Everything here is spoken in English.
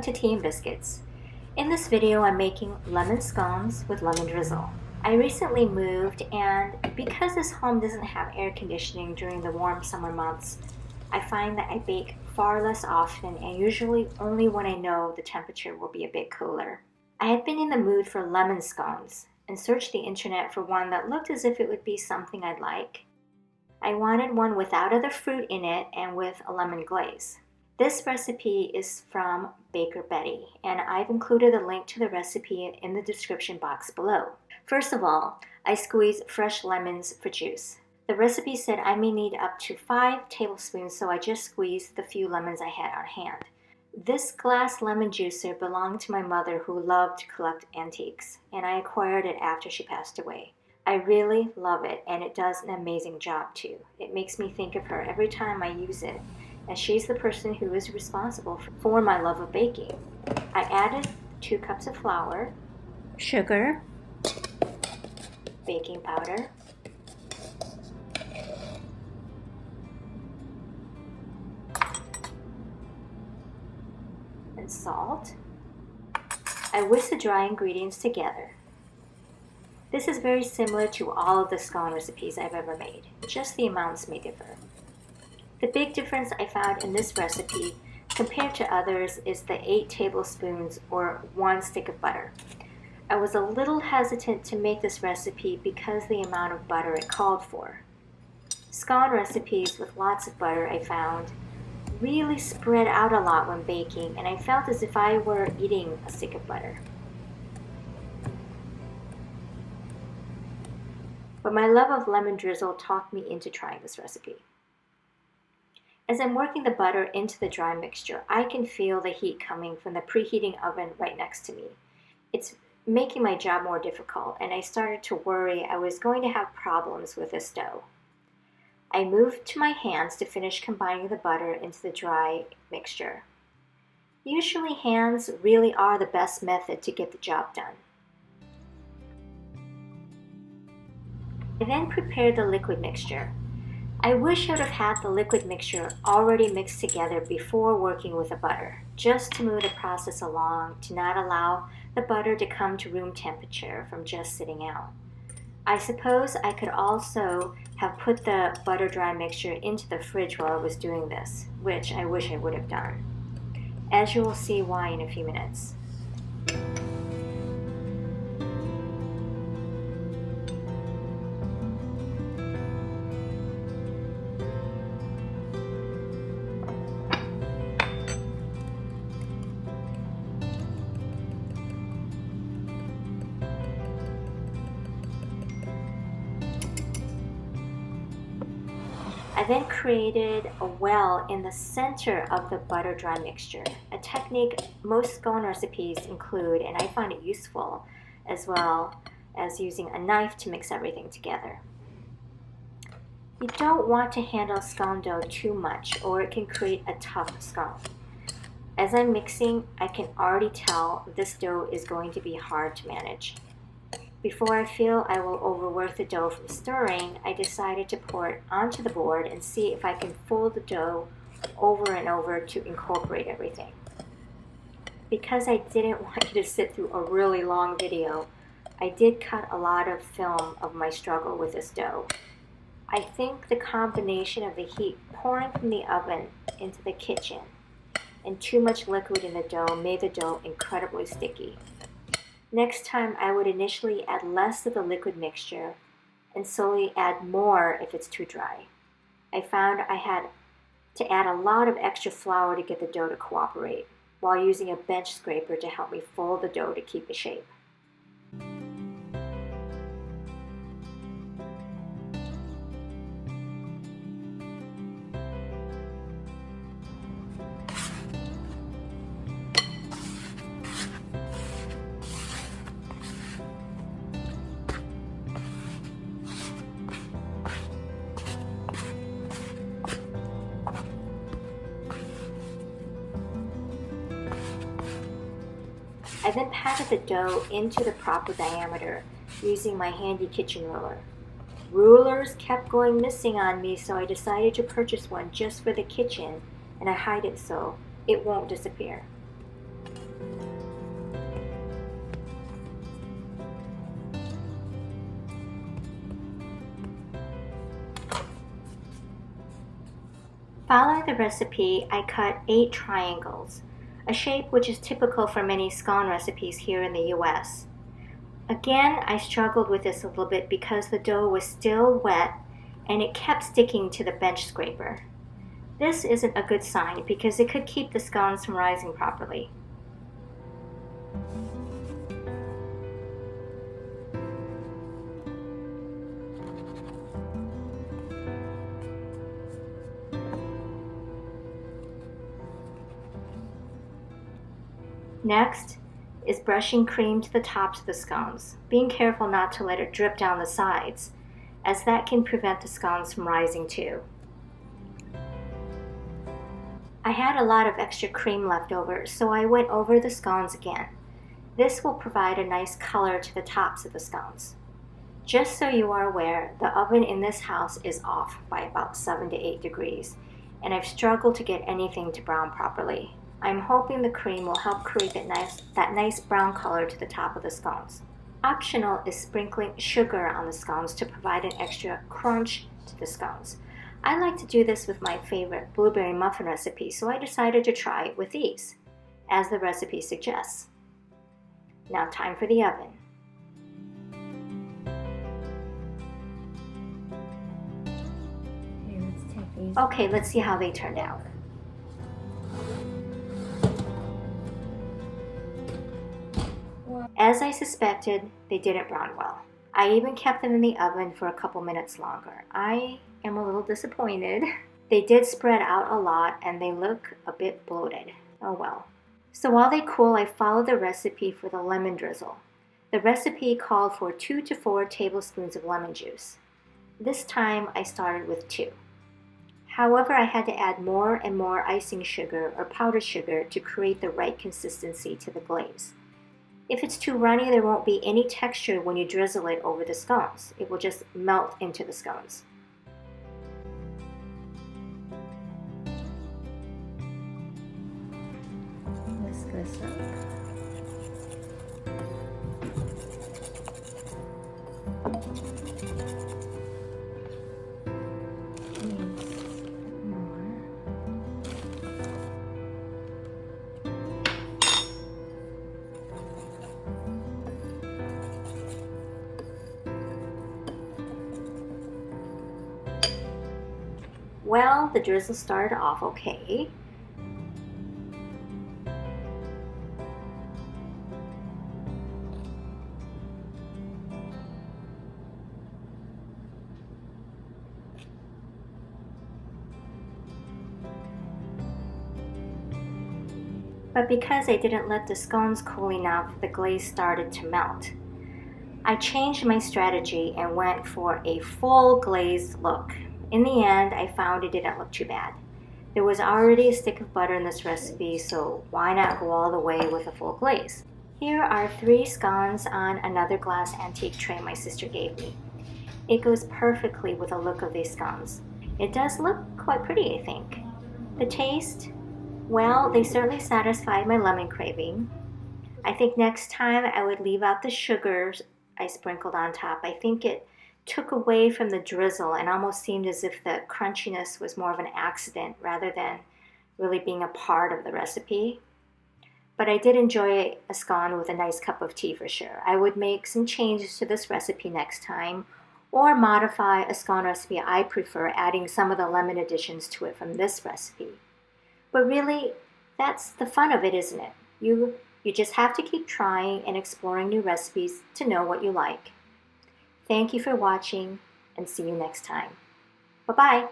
Welcome to Tea and Biscuits. In this video I'm making lemon scones with lemon drizzle. I recently moved, and because this home doesn't have air conditioning during the warm summer months, I find that I bake far less often and usually only when I know the temperature will be a bit cooler. I had been in the mood for lemon scones and searched the internet for one that looked as if it would be something I'd like. I wanted one without other fruit in it and with a lemon glaze. This recipe is from Baker Bettie, and I've included a link to the recipe in the description box below. First of all, I squeeze fresh lemons for juice. The recipe said I may need up to 5 tablespoons, so I just squeezed the few lemons I had on hand. This glass lemon juicer belonged to my mother, who loved to collect antiques, and I acquired it after she passed away. I really love it, and it does an amazing job too. It makes me think of her every time I use it, as she's the person who is responsible for my love of baking. I added 2 cups of flour, sugar, baking powder, and salt. I whisk the dry ingredients together. This is very similar to all of the scone recipes I've ever made, just the amounts may differ. The big difference I found in this recipe compared to others is the 8 tablespoons or 1 stick of butter. I was a little hesitant to make this recipe because the amount of butter it called for. Scone recipes with lots of butter, I found, really spread out a lot when baking, and I felt as if I were eating a stick of butter. But my love of lemon drizzle talked me into trying this recipe. As I'm working the butter into the dry mixture, I can feel the heat coming from the preheating oven right next to me. It's making my job more difficult, and I started to worry I was going to have problems with this dough. I moved to my hands to finish combining the butter into the dry mixture. Usually hands really are the best method to get the job done. I then prepared the liquid mixture. I wish I would have had the liquid mixture already mixed together before working with the butter, just to move the process along, to not allow the butter to come to room temperature from just sitting out. I suppose I could also have put the butter dry mixture into the fridge while I was doing this, which I wish I would have done, as you will see why in a few minutes. I then created a well in the center of the butter dry mixture, a technique most scone recipes include, and I find it useful, as well as using a knife to mix everything together. You don't want to handle scone dough too much, or it can create a tough scone. As I'm mixing, I can already tell this dough is going to be hard to manage. Before I feel I will overwork the dough from stirring, I decided to pour it onto the board and see if I can fold the dough over and over to incorporate everything. Because I didn't want you to sit through a really long video, I did cut a lot of film of my struggle with this dough. I think the combination of the heat pouring from the oven into the kitchen and too much liquid in the dough made the dough incredibly sticky. Next time, I would initially add less of the liquid mixture and slowly add more if it's too dry. I found I had to add a lot of extra flour to get the dough to cooperate, while using a bench scraper to help me fold the dough to keep the shape. I then patted the dough into the proper diameter using my handy kitchen ruler. Rulers kept going missing on me, so I decided to purchase one just for the kitchen, and I hide it so it won't disappear. Following the recipe, I cut 8 triangles, a shape which is typical for many scone recipes here in the US. Again, I struggled with this a little bit because the dough was still wet and it kept sticking to the bench scraper. This isn't a good sign because it could keep the scones from rising properly. Next is brushing cream to the tops of the scones, being careful not to let it drip down the sides, as that can prevent the scones from rising too. I had a lot of extra cream left over, so I went over the scones again. This will provide a nice color to the tops of the scones. Just so you are aware, the oven in this house is off by about 7 to 8 degrees, and I've struggled to get anything to brown properly. I'm hoping the cream will help create that nice brown color to the top of the scones. Optional is sprinkling sugar on the scones to provide an extra crunch to the scones. I like to do this with my favorite blueberry muffin recipe, so I decided to try it with these, as the recipe suggests. Now time for the oven. Here, let's take these. Okay, let's see how they turned out. As I suspected, they didn't brown well. I even kept them in the oven for a couple minutes longer. I am a little disappointed. They did spread out a lot and they look a bit bloated. Oh well. So while they cool, I followed the recipe for the lemon drizzle. The recipe called for 2 to 4 tablespoons of lemon juice. This time I started with 2. However, I had to add more and more icing sugar or powdered sugar to create the right consistency to the glaze. If it's too runny, there won't be any texture when you drizzle it over the scones. It will just melt into the scones. Whisk this up. Well, the drizzle started off okay. But because I didn't let the scones cool enough, the glaze started to melt. I changed my strategy and went for a full glazed look. In the end, I found it didn't look too bad. There was already a stick of butter in this recipe, so why not go all the way with a full glaze? Here are 3 scones on another glass antique tray my sister gave me. It goes perfectly with the look of these scones. It does look quite pretty, I think. The taste, well, they certainly satisfied my lemon craving. I think next time I would leave out the sugars I sprinkled on top. I think it took away from the drizzle and almost seemed as if the crunchiness was more of an accident rather than really being a part of the recipe. But I did enjoy a scone with a nice cup of tea for sure. I would make some changes to this recipe next time or modify a scone recipe I prefer, adding some of the lemon additions to it from this recipe. But really, that's the fun of it, isn't it? You just have to keep trying and exploring new recipes to know what you like. Thank you for watching and see you next time. Bye-bye.